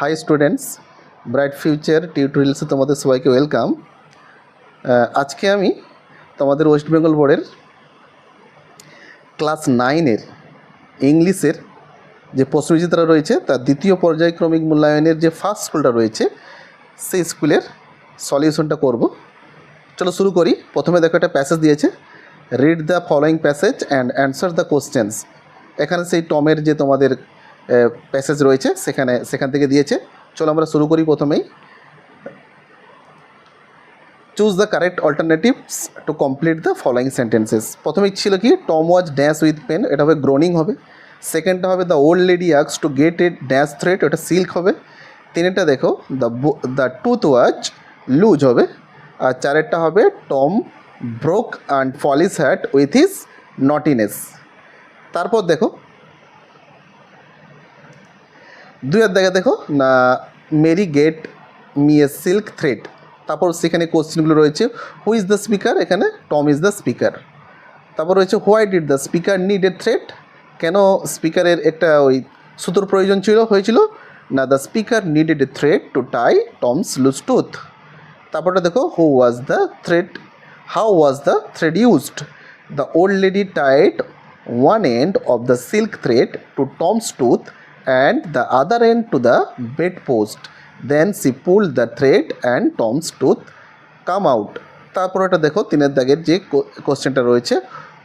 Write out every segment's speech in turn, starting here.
High students, bright future টিউটোরিয়ালসে তোমাদের সবাইকে welcome. আজকে আমি তোমাদের ওয়েস্ট বেঙ্গল বোর্ডের ক্লাস 9-এর ইংলিশের যে প্রশ্নবিচিত্রা রয়েছে তার দ্বিতীয় পর্যায়ক্রমিক মূল্যায়নের যে ফার্স্ট স্কুলটা রয়েছে সেই স্কুলের সলিউশনটা করব। চলো শুরু করি। প্রথমে দেখো একটা প্যাসেজ দিয়েছে, read the following passage and answer the questions. এখানে সেই টমের যে তোমাদের প্যাসেজ রয়েছে সেখান থেকে দিয়েছে। চলো আমরা শুরু করি। প্রথমেই choose the correct alternatives to complete the following sentences. প্রথমেই ছিল কি, Tom was dash with pen, এটা হবে গ্রোনিং হবে। সেকেন্ডটা হবে the old lady asks to get a dash thread, এটা সিল্ক হবে। তিনেরটা দেখো দ্য টুথ ওয়াজ লুজ হবে। আর চারেরটা হবে Tom broke and fall his hat with his naughtiness. তারপর দেখো দুইয়ের দেখো না, Mary get me a silk thread. তারপর সেখানে কোশ্চেনগুলো রয়েছে, হু ইজ দ্য স্পিকার, এখানে টম ইজ দ্য স্পিকার। তারপর রয়েছে why did the speaker need a thread, কেন স্পিকারের একটা ওই সুতোর প্রয়োজন হয়েছিল না, the speaker needed a thread to tie Tom's loose tooth. তারপরটা দেখো, who was the thread, how was the thread used, the old lady tied one end of the silk thread to Tom's tooth and the other end to the bedpost. Then she pulled the thread and Tom's tooth come out. তারপর এটা দেখো তিনের দাগের যে কোশ্চেনটা রয়েছে,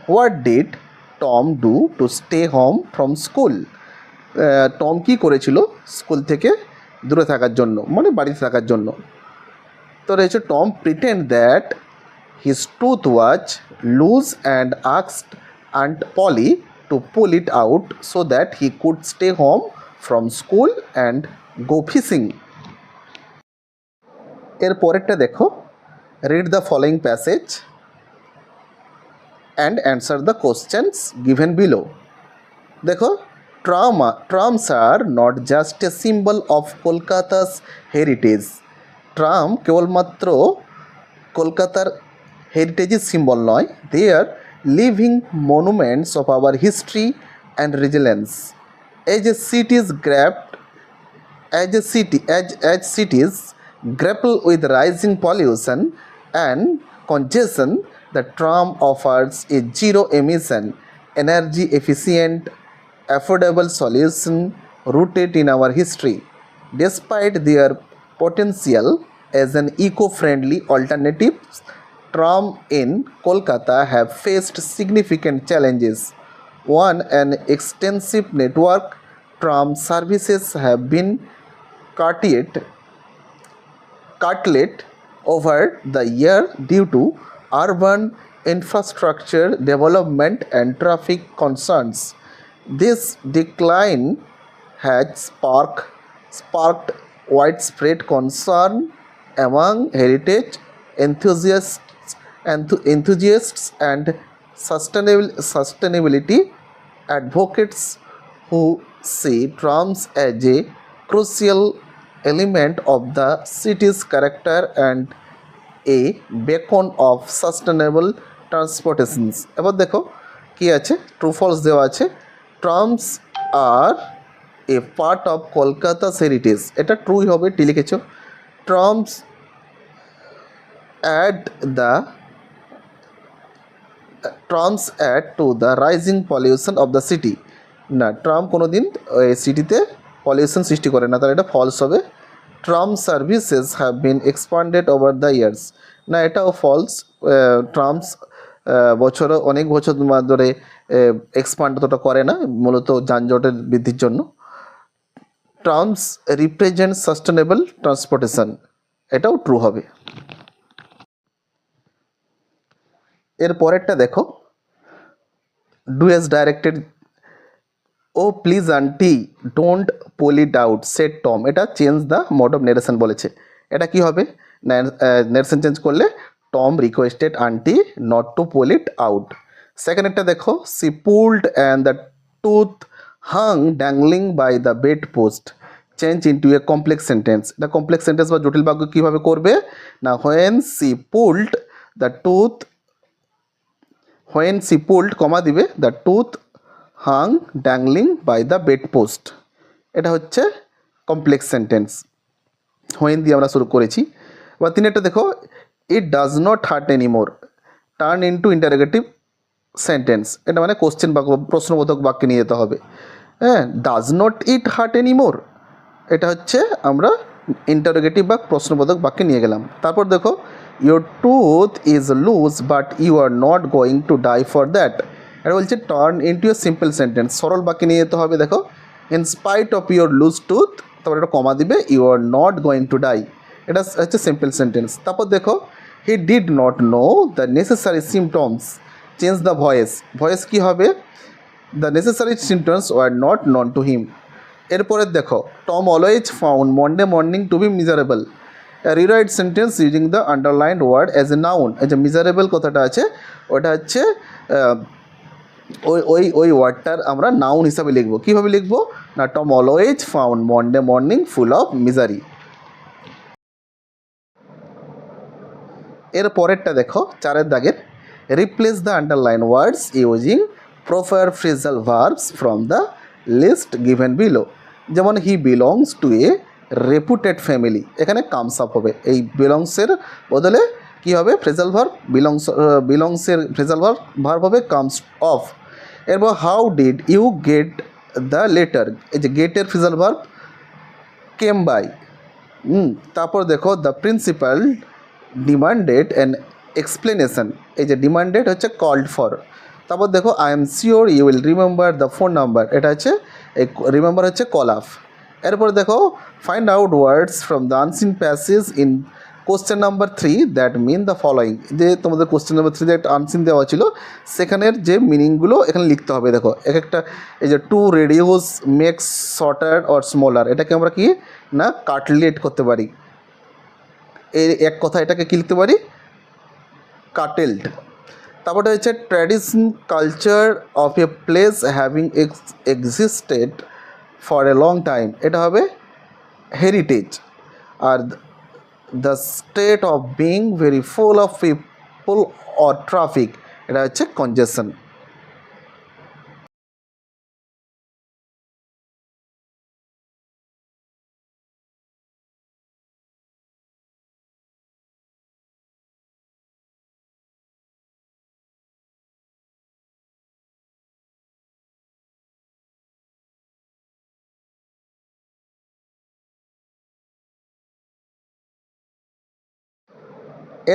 what did Tom do to stay home from school. Tom কী করেছিল স্কুল থেকে দূরে থাকার জন্য, মানে বাড়িতে থাকার জন্য। তো রয়েছে Tom pretend that his tooth was loose and asked aunt Polly to pull it out so that he could stay home from school and go fishing. এর পরেরটা দেখো, read the following passage and answer the questions given below. দেখো, trams are not just a symbol of Kolkata's heritage. Tram কেবলমাত্র কলকাতার হেরিটেজের symbol নয়, they are living monuments of our history and resilience. As cities grapple with rising pollution and congestion, the tram offers a zero-emission, energy-efficient, affordable solution rooted in our history. Despite their potential as an eco-friendly alternative, tram in Kolkata have faced significant challenges. One, an extensive network tram services have been curtailed over the year due to urban infrastructure development and traffic concerns. This decline has sparked widespread concern among heritage enthusiasts and sustainability advocates who see trams as a crucial element of the city's character and a beacon of sustainable transportations. এবার দেখো কি আছে, true false দেওয়া আছে। Trams are a part of Kolkata's heritage, এটা ট্রুই হবে, T লিখেছো। Trams add to the rising pollution of the city. না, ট্রাম কোনো দিন সিটিতে পলিউশন সৃষ্টি করে না, তার এটা ফলস হবে। Tram services have been expanded over the years, না এটাও ফলস। ট্রামস অনেক বছর ধরে এক্সপান্ড অতটা করে না, মূলত যানজটের বৃদ্ধির জন্য। ট্রামস রিপ্রেজেন্ট সাস্টেনেবল ট্রান্সপোর্টেশন, এটাও ট্রু হবে। এর পরেরটা দেখো, do as directed, oh please aunty don't pull it out said Tom, এটা change the mode of narration বলেছে। এটা কি হবে, নেরেশন চেঞ্জ করলে Tom requested aunty not to pull it out. সেকেন্ডটা দেখো, she pulled and the tooth hung dangling by the bed post, change into a complex sentence. এটা complex sentence বা জটিল বাক্য কীভাবে করবে না, when she pulled the tooth, when she pulled comma দিবে the tooth hung dangling by the bed post, এটা হচ্ছে কমপ্লেক্স সেন্টেন্স। হোয়েন দিয়ে আমরা শুরু করেছি। বা তিনেরটা দেখো, it does not heart anymore, turn into interrogative sentence. এটা মানে কোশ্চেন বাক্য, প্রশ্নবোধক বাক্যে নিয়ে যেতে হবে। হ্যাঁ, does not it heart anymore, এটা হচ্ছে আমরা ইন্টারোগেটিভ বা প্রশ্নবোধক বাক্যে নিয়ে গেলাম। তারপর দেখো, your tooth is loose but you are not going to die for that, এটা বলছে turn into a simple sentence, সরল বাক্যে নিয়ে যেতে হবে। দেখো, in spite of your loose tooth, তারপর এটা কমা দিবে, you are not going to die, এটা হচ্ছে সিম্পল সেন্টেন্স। তারপর দেখো, he did not know the necessary symptoms, change the voice, voice কী হবে, the necessary symptoms were not known to him. এরপরে দেখো, Tom always found Monday morning to be miserable, rewrite sentence using the underlined word as a noun. এই যে miserable কথাটা আছে, ওটা হচ্ছে ওই ওয়ার্ডটার আমরা নাউন হিসাবে লিখবো। কীভাবে লিখবো না, Tom always found Monday morning full of misery. এর পরেরটা দেখো, চারের দাগের, replace the underline words using proper phrasal verbs from the list given below. যেমন he belongs to a reputed family, এখানে কামস আপ হবে, এই বিলংসের বদলে কী হবে, ফ্রেজাল ভার্ব, বিলংসের ফ্রেজাল ভার্ব হবে কামস অফ। এরপর how did you get the letter, এই যে গেটের ফ্রেজাল ভার্ব কেম বাই। তারপর দেখো, the principal demanded an explanation, এই যে ডিমান্ডেড হচ্ছে কল্ড ফর। তারপর দেখো, I am sure you will remember the phone number, এটা হচ্ছে এই রিমেম্বার হচ্ছে কল অফ। এরপর দেখো, find out words from the unseen passage in question number 3 that mean the following, যে তোমাদের কোশ্চেন নাম্বার 3 একটা আনসিন দেওয়া ছিল, সেখানের যে মিনিংগুলো এখানে লিখতে হবে। দেখো, এক একটা, এই যে to reduce makes shorter or smaller, এটাকে আমরা কি না কাটলেট করতে পারি, এই এক কথা এটাকে কি লিখতে পারি, কাটেলড। তারপরে হচ্ছে tradition culture of a place having existed for a long time, এটা হবে হেরিটেজ। আর the state of being very full of people or traffic, এটা হচ্ছে কনজেশন।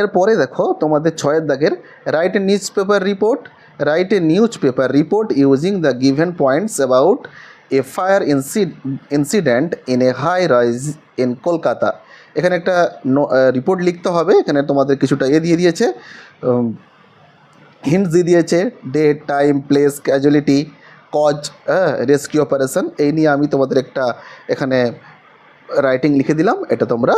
এরপরে দেখো, তোমাদের 6 দাগের, write a newspaper report, write a newspaper report using the given points about a fire incident in a high rise in Kolkata. এখানে একটা report লিখতে হবে। এখানে তোমাদের কিছুটা দিয়ে দিয়েছে, হিন্টস দিয়ে দিয়েছে, date, time, place, casualty, cause, rescue operation. এই নিয়ে আমি তোমাদের একটা এখানে রাইটিং লিখে দিলাম, এটা তোমরা